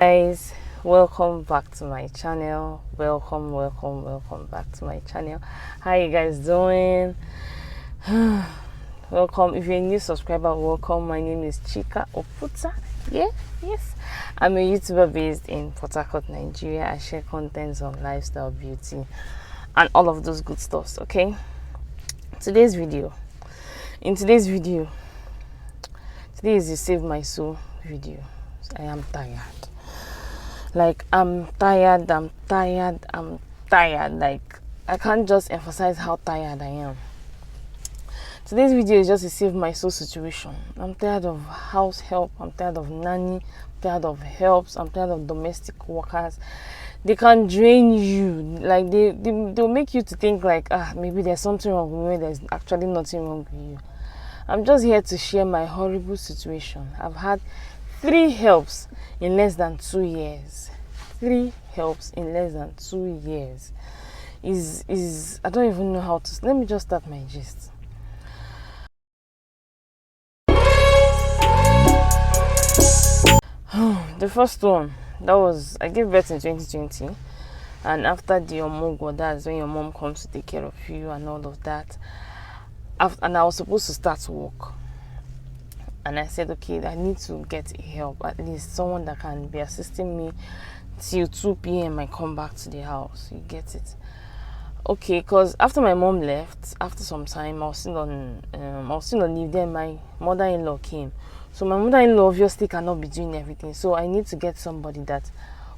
Guys, welcome back to my channel. Welcome back to my channel. How you guys doing? Welcome. If you're a new subscriber, welcome. My name is Chika Oputa. Yes, I'm a YouTuber based in Port Harcourt, Nigeria. I share contents on lifestyle, beauty, and all of those good stuffs. Okay, in today's video, today is the Save My Soul video. I am tired. Like, I'm tired. Like, I can't just emphasize how tired I am. Today's video is just to save my soul situation. I'm tired of house help. I'm tired of nanny. I'm tired of helps. I'm tired of domestic workers. They can drain you. Like, they'll make you to think like, maybe there's something wrong with me. There's actually nothing wrong with you. I'm just here to share my horrible situation. I've had 3 helps in less than 2 years. 3 helps in less than 2 years. Is I don't even know how to. Let me just start my gist. The first one, that was, I gave birth in 2020, and after the omogo, that's when your mom comes to take care of you and all of that. And I was supposed to start work. And I said, okay, I need to get help, at least someone that can be assisting me till 2 p.m. I come back to the house. You get it? Okay, because after my mom left, after some time, I was still on leave. Then my mother-in-law came. So my mother-in-law obviously cannot be doing everything. So I need to get somebody that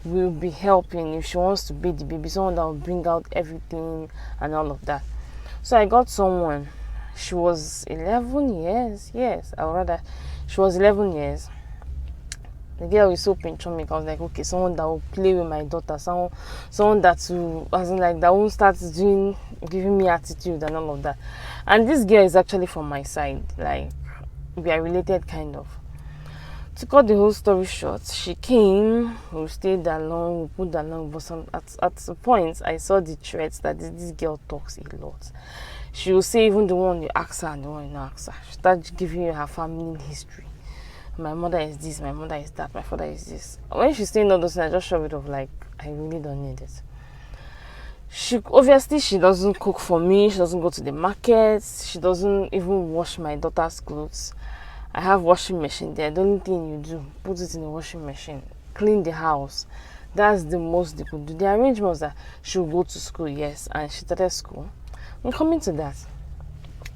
will be helping if she wants to bathe the baby, someone that will bring out everything and all of that. So I got someone. She was 11 years. Yes, I would rather. She was 11 years. The girl was so pinchomic. I was like, okay, someone that will play with my daughter, someone that will, as in like, that won't start giving me attitude and all of that. And this girl is actually from my side. Like, we are related, kind of. To cut the whole story short, she came, we stayed along, we put along, but at the point, I saw the threats that this girl talks a lot. She will say even the one you ask her and the one you not ask her. She starts giving you her family history. My mother is this, my mother is that, my father is this. When she's saying all those things, I just shove it off like, I really don't need it. She doesn't cook for me. She doesn't go to the market. She doesn't even wash my daughter's clothes. I have washing machine there. The only thing you do, put it in the washing machine, clean the house. That's the most they could do. The arrangement was that she'll go to school, yes, and she started school. I'm coming to that.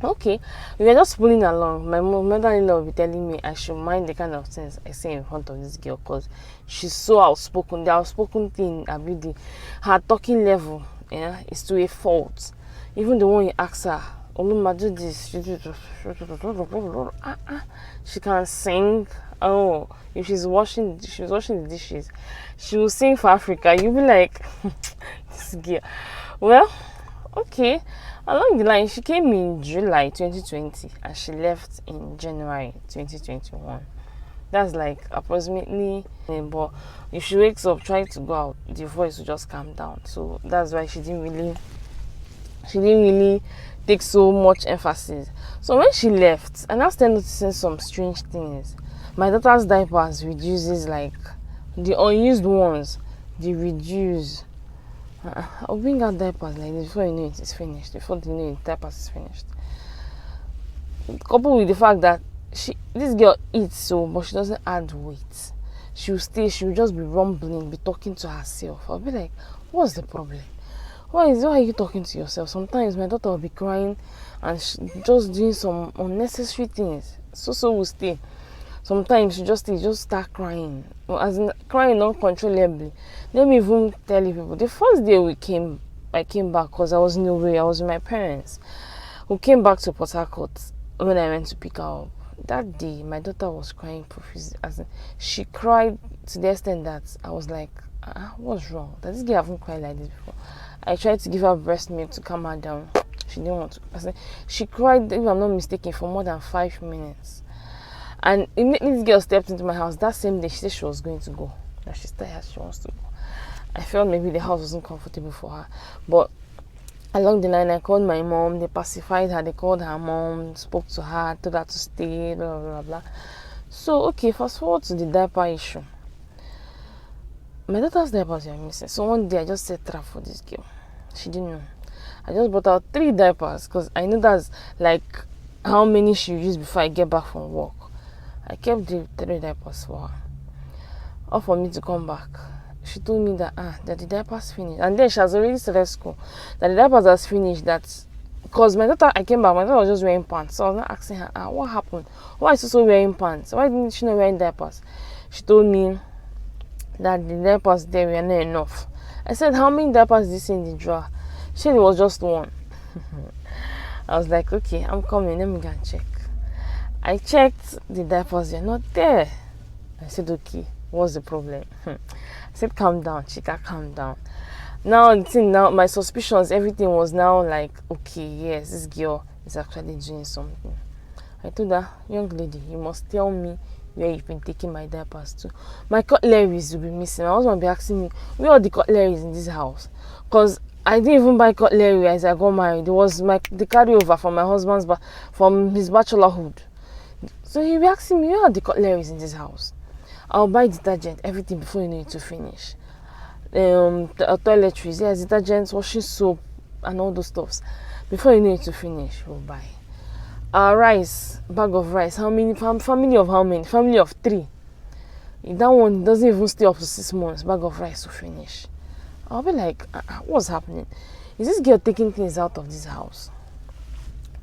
Okay, we were just pulling along. My mother-in-law will be telling me I should mind the kind of things I say in front of this girl because she's so outspoken. The outspoken thing, her talking level, is to a fault. Even the one you ask her, Oluma, do this. She can sing. Oh, if she's washing the dishes, she will sing for Africa. You'll be like, this girl. Well, okay. Along the line, she came in July 2020 and she left in January 2021. That's like approximately, but if she wakes up trying to go out, the voice will just calm down. So that's why she didn't really take so much emphasis. So when she left, and I started noticing some strange things. My daughter's diapers reduces, like the unused ones, they reduce. I'll bring out diapers like this before you know it is finished. Before you know it, diapers is finished. Coupled with the fact that this girl eats so, but she doesn't add weight. She will just be rumbling, be talking to herself. I'll be like, what's the problem? Why are you talking to yourself? Sometimes my daughter will be crying and just doing some unnecessary things. So will stay. Sometimes she just start crying. As in crying uncontrollably. Let me even tell you people, the first day I came back because I was in the way, I was with my parents. We came back to Port Harcourt when I went to pick her up. That day, my daughter was crying profusely. She cried to the extent that I was like, what's wrong? This girl haven't cried like this before. I tried to give her breast milk to calm her down. She didn't want to. She cried, if I'm not mistaken, for more than 5 minutes. And immediately this girl stepped into my house. That same day, she said she was going to go. That she's tired, she wants to go. I felt maybe the house wasn't comfortable for her. But along the line, I called my mom. They pacified her. They called her mom, spoke to her, told her to stay, blah, blah, blah, blah. So, okay, fast forward to the diaper issue. my daughter's diapers were missing. So one day I just set trap for this girl. She didn't know. I just brought out 3 diapers because I know that's like how many she used before I get back from work. I kept the 3 diapers for her. All for me to come back. She told me that that the diapers finished. And then she has already started school. That the diapers has finished. That because my daughter, I came back, my daughter was just wearing pants. So I was not asking her, what happened? Why is she so wearing pants? Why didn't she not wearing diapers? She told me that the diapers there were not enough. I said, how many diapers did you see in the drawer? She said it was just 1. I was like, okay, I'm coming, let me go and check. I checked, the diapers were not there. I said, okay, what's the problem? I said, calm down, Chika, calm down. Now, my suspicions, everything was now like, okay, yes, this girl is actually doing something. I told her, young lady, you must tell me where you've been taking my diapers to. My cutleries will be missing. My husband will be asking me, where are the cutleries in this house? Because I didn't even buy cutlery as I got married. It was the carryover from my husband's, from his bachelorhood. So he'll be asking me, where are the cutleries in this house? I'll buy detergent, everything before you know it to finish. Toiletries, yes, detergents, washing soap, and all those stuffs. Before you know it to finish, we'll buy. Rice, bag of rice. How many? Family of how many? Family of 3. If that one doesn't even stay up to 6 months, bag of rice to finish. I'll be like, what's happening? Is this girl taking things out of this house?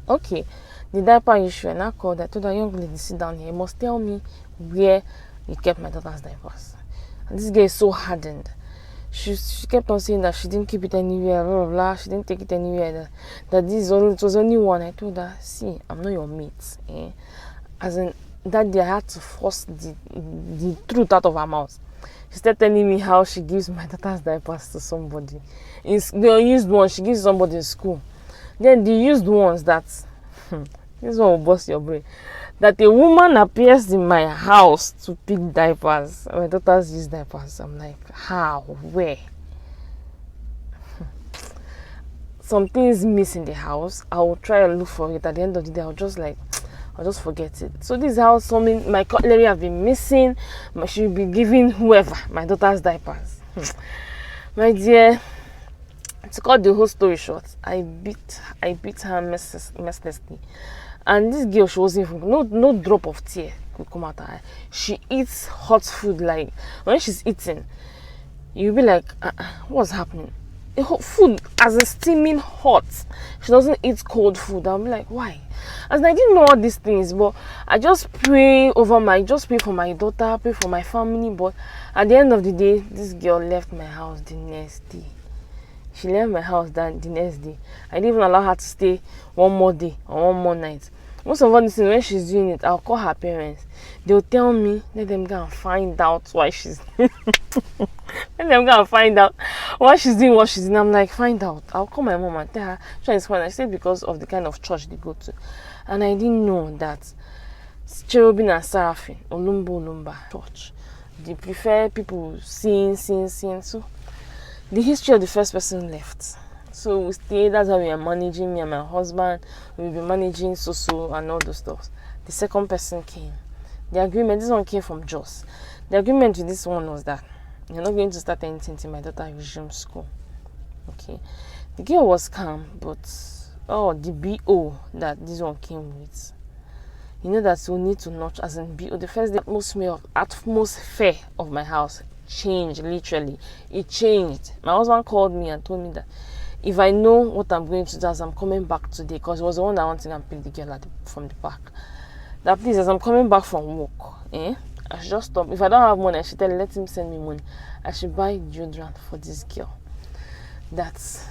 Okay, the diaper issue, and I called. I told her, young lady, sit down here. You must tell me where you kept my daughter's diapers. And this girl is so hardened. She kept on saying that she didn't keep it anywhere, blah, blah, blah. She didn't take it anywhere. That it was only 1. I told her, see, I'm not your mate. As in, that day I had to force the truth out of her mouth. She started telling me how she gives my daughter's diapers to somebody. The used ones, she gives somebody in school. Then the used ones that, this one will bust your brain, that a woman appears in my house to pick diapers. My daughter's used diapers. I'm like, how? Where? Something's missing in the house. I will try to look for it. At the end of the day, I'll just forget it. So this house, my cutlery have been missing. She will be giving whoever my daughter's diapers. My dear, to cut the whole story short, I beat her mercilessly. And this girl, she wasn't even, no drop of tear could come out of her. She eats hot food. Like, when she's eating, you'll be like, what's happening? Food as a steaming hot. She doesn't eat cold food. I'll be like, why? As I didn't know all these things, but I just pray for my daughter, pray for my family. But at the end of the day, this girl left my house the next day. She left my house the next day. I didn't even allow her to stay one more day or one more night. Most of all this, when she's doing it, I'll call her parents. They'll tell me, let them go and find out why she's let them go and find out why she's doing what she's doing. I'm like, find out. I'll call my mom and tell her, try and find. I said because of the kind of church they go to. And I didn't know that Cherubim and Seraphim, Olumba church, they prefer people seeing. So the history of the first person left. So we stayed, that's how we are managing, me and my husband. We'll be managing so and all those stuff. The second person came. The agreement, this one came from Jos. The agreement with this one was that you're not going to start anything till my daughter resumes school. Okay. The girl was calm, but the BO that this one came with. You know that we need to notch as in BO. The first day atmosphere of my house changed, literally. It changed. My husband called me and told me that if I know what I'm going to do as I'm coming back today, because it was the one that wanted to pick the girl from the park, that please, as I'm coming back from work, I should just stop. If I don't have money, I should let him send me money. I should buy deodorant for this girl. That's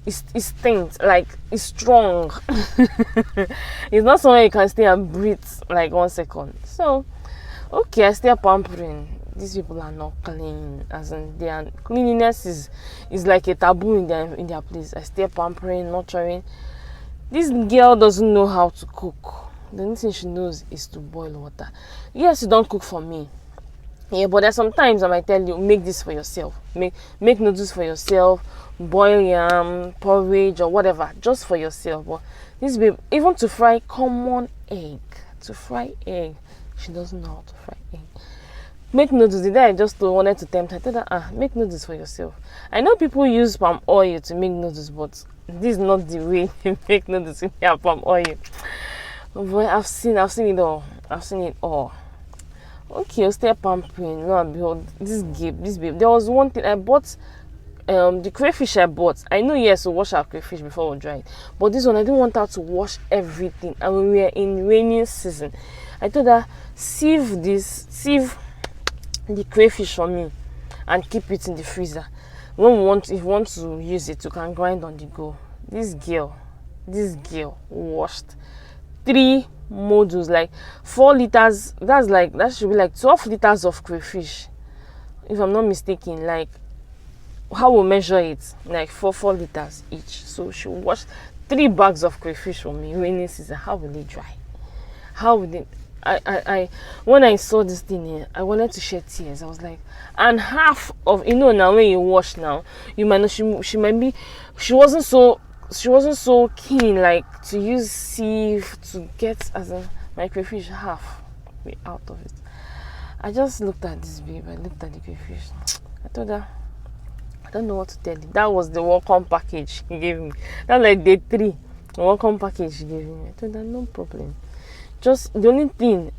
it stinks, like it's strong. It's not somewhere you can stay and breathe like 1 second. So okay, I stay pampering. These people are not clean, as in cleanliness is like a taboo in their place. I stay pampering, nurturing. This girl doesn't know how to cook. The only thing she knows is to boil water. Yes, you don't cook for me. Yeah, but there's sometimes I might tell you, make this for yourself. Make noodles for yourself, boil yam, porridge or whatever, just for yourself. But this babe, even to fry common egg, she doesn't know how to fry egg. make noodles. The day I just wanted to tempt her, I told her, make noodles for yourself. I know people use palm oil to make noodles, but this is not the way you make noodles with your palm oil. But I've seen it all. I've seen it all. Okay, I'll stay pampering. Lo and behold, this babe. There was one thing I bought. The crayfish I bought, I know yes to wash our crayfish before we dry it, but this one I didn't want her to wash everything. And when we were in rainy season, I told her sieve the crayfish for me and keep it in the freezer. If you want to use it, you can grind on the go. This girl washed 3 modules, like 4 liters. That should be like 12 liters of crayfish, if I'm not mistaken. Like, how we measure it, like 4 liters each. So she washed 3 bags of crayfish for me. Rainy season, how will it dry? How will it? I when I saw this thing here, I wanted to shed tears. I was like, and half of, now when you wash now, you might not, she wasn't so keen like to use sieve to get my crayfish half way out of it. I just looked at this babe. I looked at the crayfish. I told her, I don't know what to tell you. That was the welcome package he gave me. That was like day 3. The welcome package he gave me. I told her, no problem. Just the only thing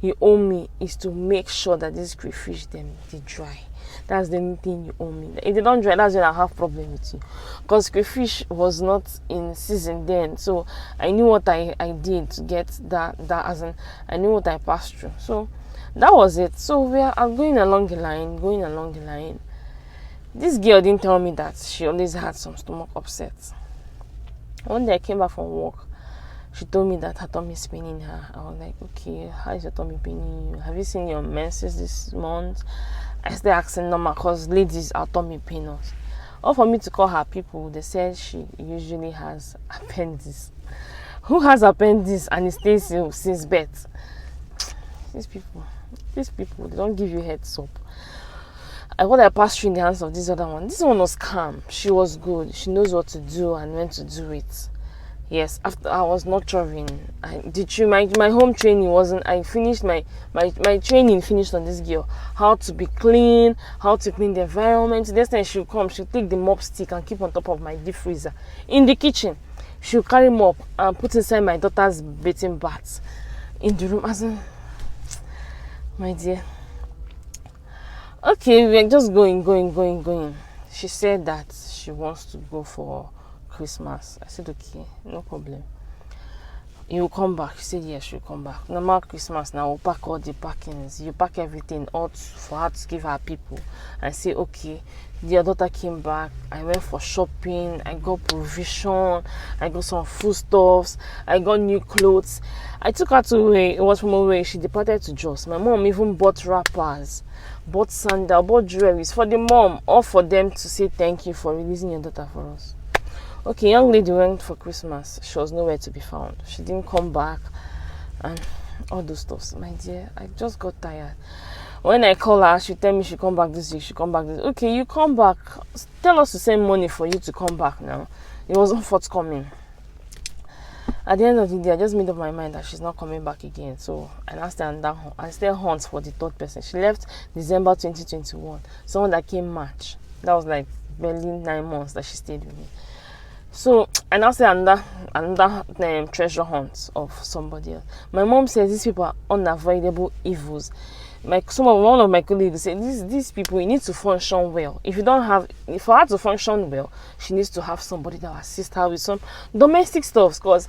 you owe me is to make sure that this crayfish they dry. That's the only thing you owe me. If they don't dry, that's when I have problem with you. Because crayfish was not in season then, so I knew what I did to get that I knew what I passed through. So that was it. So we are going along the line. This girl didn't tell me that she always had some stomach upsets. One day I came back from work. She told me that her tummy is paining her. I was like, okay, how is your tummy paining you? Have you seen your menses this month? I started asking normal because ladies, our tummy pain us. Or for me to call her people, they said she usually has appendix. Who has appendix and it stays since birth? These people, they don't give you heads up. What I passed through in the hands of this other one. This one was calm. She was good. She knows what to do and when to do it. Yes, after I was nurturing. My home training wasn't. I finished my training finished on this girl. How to be clean, how to clean the environment. Next time she'll come, she'll take the mop stick and keep on top of my deep freezer. In the kitchen, she'll carry mop and put inside my daughter's bathing bath. In the room, as in, my dear. Okay, we're just going. She said that she wants to go for Christmas. I said, okay, no problem. You will come back. She said, yes, she'll come back. Normal Christmas now, we'll pack all the packings. You pack everything out for her to give her people. And say, okay, the daughter came back. I went for shopping. I got provision. I got some foodstuffs. I got new clothes. I took her to Uwe. It was from Uwe. She departed to Jos. My mom even bought wrappers, bought sandal, bought jewelries for the mom, or for them to say thank you for releasing your daughter for us. Okay, young lady went for Christmas. She was nowhere to be found. She didn't come back and all those stuff. My dear, I just got tired. When I call her, she tell me she come back this week. Okay, you come back. Tell us to send money for you to come back now. It wasn't forthcoming. At the end of the day, I just made up my mind that she's not coming back again. So I still hunt for the 3rd person. She left December 2021. Someone that came March. That was like barely 9 months that she stayed with me. So I now say another treasure hunt of somebody else. My mom says these people are unavoidable evils. One of my colleagues said these people, you need to function well. For her to function well, she needs to have somebody that will assist her with some domestic stuff. Because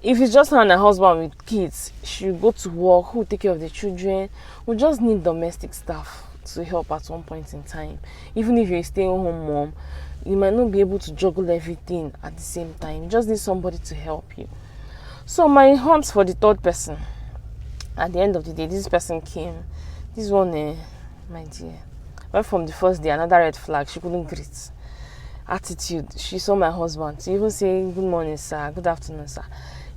if it's just her and her husband with kids, she'll go to work. Who will take care of the children? We just need domestic stuff to help at one point in time. Even if you're a stay-at-home mom, you might not be able to juggle everything at the same time. You just need somebody to help you. So my hunt for the 3rd person. At the end of the day, this person came. This one, my dear, right from the first day, another red flag. She couldn't greet. Attitude. She saw my husband. To even say good morning, sir, good afternoon, sir,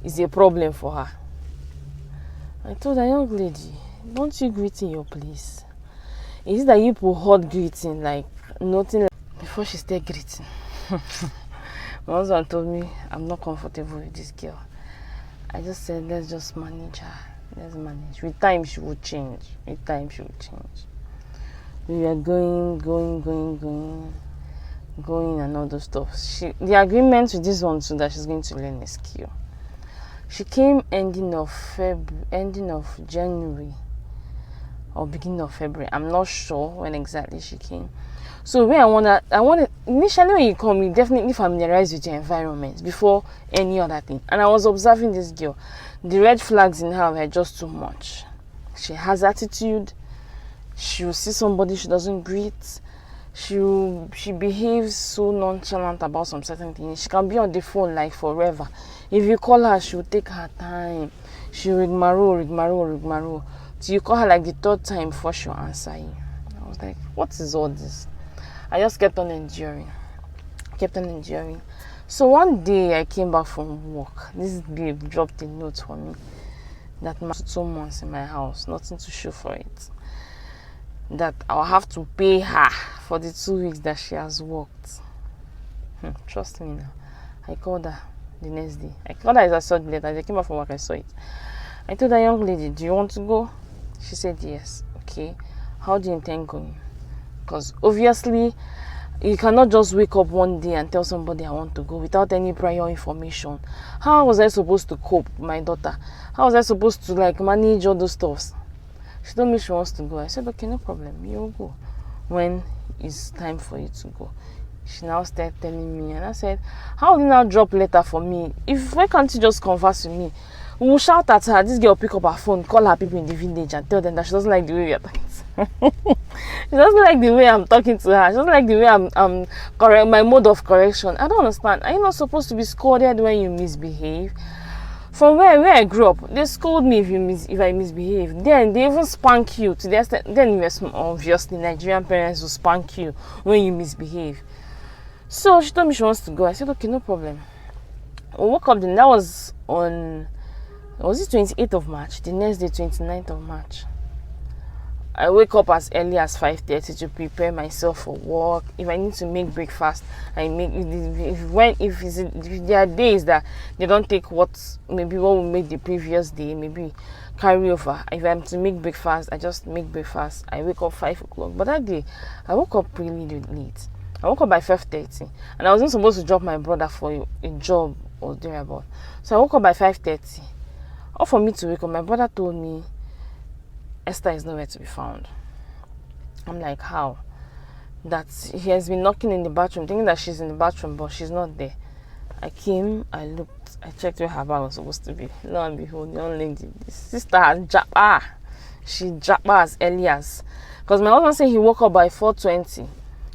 is a problem for her. I told her, young lady, don't you greet in your place? Is it that you put hot greeting, like nothing like before she started greeting? My husband told me I'm not comfortable with this girl. I just said, let's just manage her. let's manage. With time, she would change. With time, she would change. We were going, and all those stuff. The agreement with this one too that she's going to learn a skill. She came ending of January or beginning of February. I'm not sure when exactly she came. So where I wanted initially when you come, you definitely familiarize with your environment before any other thing. And I was observing this girl. The red flags in her were just too much. She has attitude. She will see somebody she doesn't greet. She behaves so nonchalant about some certain things. She can be on the phone like forever. If you call her, she will take her time. She will rigmarole. Till you call her like the third time before she'll answer you. I was like, what is all this? I just kept on enduring. So one day I came back from work. This babe dropped a note for me that my 2 months in my house, nothing to show for it. That I'll have to pay her for the 2 weeks that she has worked. Trust me now. I called her the next day. I called her as I saw the letter. I came back from work, I saw it. I told the young lady, do you want to go? She said yes. Okay. How do you intend going? Because obviously, you cannot just wake up one day and tell somebody I want to go without any prior information. How was I supposed to cope with my daughter? How was I supposed to manage all those stuffs? She told me she wants to go. I said, okay, no problem. You'll go when it's time for you to go. She now started telling me, and I said, how will you now drop letter for me? Why can't you just converse with me? We will shout at her. This girl will pick up her phone, call her people in the village and tell them that she doesn't like the way we are talking to her. She doesn't like the way I'm talking to her. She doesn't like the way I'm correct, my mode of correction. I don't understand. Are you not supposed to be scolded when you misbehave? From where I grew up, they scold me if I misbehave. Then they even spank you to the extent. Then obviously Nigerian parents will spank you when you misbehave. So she told me she wants to go. I said, okay, no problem. I woke up, then that was on, was it 28th of March? The next day, 29th of March. I wake up as early as 5:30 to prepare myself for work. If I need to make breakfast, I make. If there are days that they don't take what we made the previous day, maybe carry over. If I'm to make breakfast, I just make breakfast. I wake up 5 o'clock. But that day, I woke up really late. I woke up by 5:30, and I wasn't supposed to drop my brother for a job or thereabout. So I woke up by 5:30. All for me to wake up, my brother told me Esther is nowhere to be found. I'm like, how? That he has been knocking in the bathroom, thinking that she's in the bathroom, but she's not there. I came, I looked, I checked where her bag was supposed to be. Lo and behold, the young lady, the sister has jacked her. She jacked her as early as. Because my husband said he woke up by 4:20.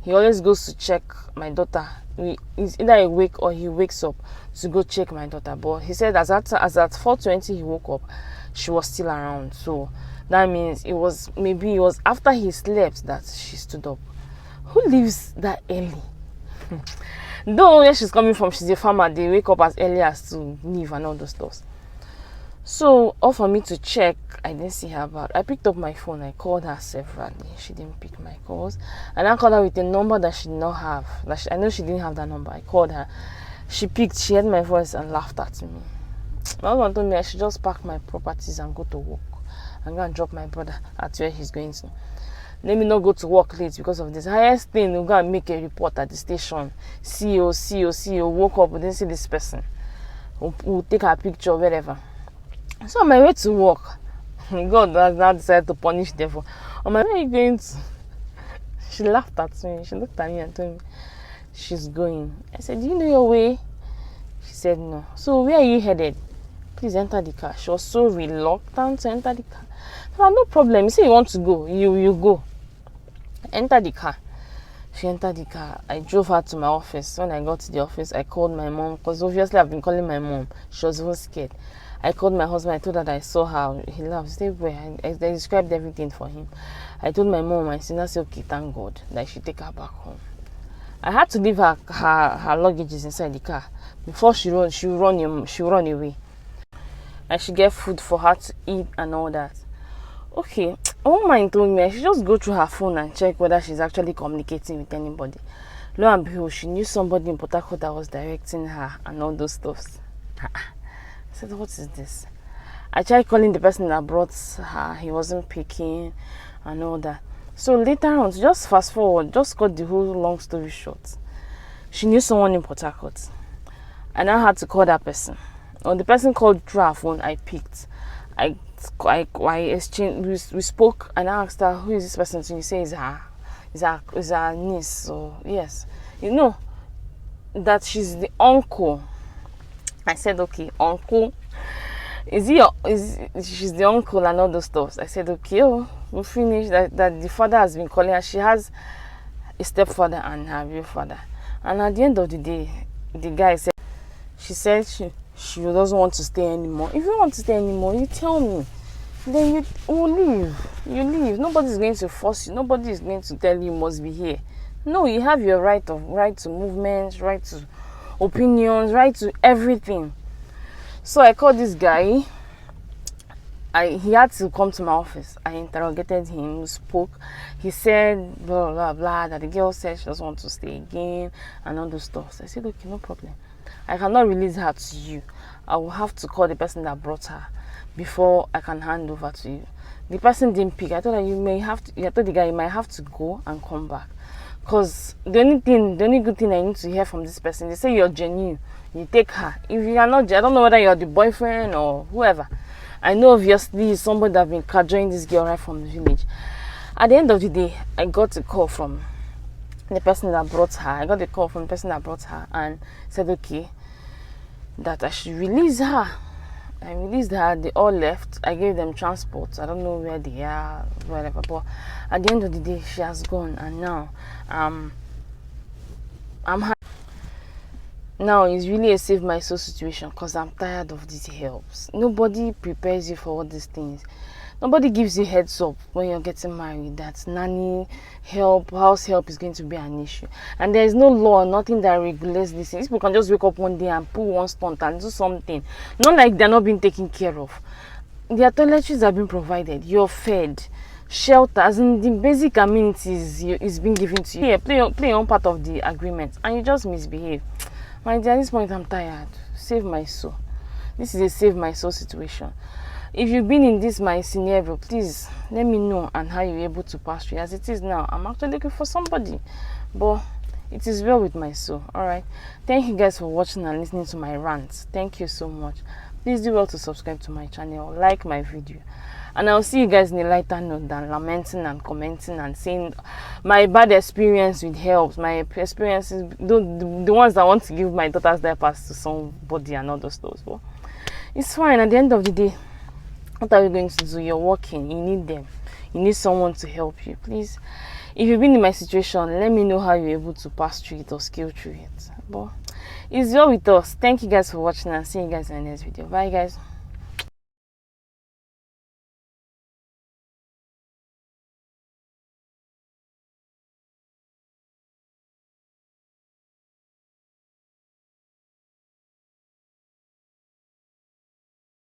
He always goes to check my daughter. He's either awake or he wakes up to go check my daughter. But he said as at 4:20 he woke up, she was still around. So that means it was after he slept that she stood up. Who lives that early? Though where she's coming from, she's a farmer. They wake up as early as to leave and all those stuff. So all for me to check, I didn't see her back. I picked up my phone. I called her severally. She didn't pick my calls. And I called her with a number that she did not have. I know she didn't have that number. I called her. She picked. She heard my voice and laughed at me. My husband told me I should just pack my properties and go to work. I'm going to drop my brother at where he's going to. Let me not go to work late because of this. Highest thing, we'll go and make a report at the station. CEO, woke up, we didn't see this person. We'll take her picture, wherever. So on my way to work, God has now decided to punish them for. On my way, are you going to? She laughed at me. She looked at me and told me she's going. I said, do you know your way? She said no. So where are you headed? Please enter the car. She was so reluctant to enter the car. I said, no problem. You say you want to go. You go. Enter the car. She entered the car. I drove her to my office. When I got to the office, I called my mom because obviously I've been calling my mom. She was even scared. I called my husband. I told her that I saw her. He laughed. He said, where? I described everything for him. I told my mom. My sister said, okay, thank God that I should take her back home. I had to leave her luggages inside the car before she run away. I should get food for her to eat and all that. Okay, a woman told me I should just go through her phone and check whether she's actually communicating with anybody. Lo and behold, she knew somebody in Port Harcourt that was directing her and all those stuffs. I said, what is this? I tried calling the person that brought her. He wasn't picking and all that. So later on, just fast forward, just cut the whole long story short. She knew someone in Port Harcourt. And I had to call that person. When the person called through her phone, I picked. I exchanged, we spoke, and I asked her, who is this person? So you say it's her niece. So yes, you know that she's the uncle. I said, okay, uncle. She's the uncle and all those stuff. I said, okay, we finished. That the father has been calling her. She has a stepfather and her real father. And at the end of the day, the guy said, she said she doesn't want to stay anymore. If you don't want to stay anymore, you tell me. Then you will leave. You leave. Nobody's going to force you. Nobody is going to tell you must be here. No, you have your right to movement, right to opinions, right to everything. So I called this guy. He had to come to my office. I interrogated him, we spoke. He said blah blah blah, that the girl said she doesn't want to stay again and all those stuff. So I said, okay, no problem. I cannot release her to you. I will have to call the person that brought her before I can hand over to you. The person didn't pick. I told her I told the guy you might have to go and come back. Because the only good thing I need to hear from this person, they say you're genuine. You take her. If you are not, I don't know whether you're the boyfriend or whoever. I know obviously somebody that has been cajoling this girl right from the village. At the end of the day, I got a call from the person that brought her. And said, okay, that I should release her. I released her. They all left. I gave them transport. I don't know where they are, whatever. But at the end of the day, she has gone. And now, now it's really a save my soul situation because I'm tired of these helps. Nobody prepares you for all these things. Nobody gives you heads up when you're getting married that nanny help, house help is going to be an issue. And there is no law, nothing that regulates this. People can just wake up one day and pull one stunt and do something. Not like they're not being taken care of. Their toiletries have been provided. You're fed. Shelters and the basic amenities is being given to you. Yeah, play your own part of the agreement and you just misbehave. My dear, at this point I'm tired. Save my soul. This is a save my soul situation. If you've been in this my scenario, please let me know and how you're able to pass through. As it is now, I'm actually looking for somebody, but it is well with my soul. All right, thank you guys for watching and listening to my rants. Thank you so much. Please do well to subscribe to my channel, like my video, and I'll see you guys in a lighter note than lamenting and commenting and saying my bad experience with helps, my experiences, the ones that want to give my daughter's diapers to somebody and all those stuff. But it's fine. At the end of the day, what are we going to do? You're working. You need them. You need someone to help you. Please, if you've been in my situation, let me know how you're able to pass through it or scale through it. But it's well with us. Thank you guys for watching and see you guys in the next video. Bye guys.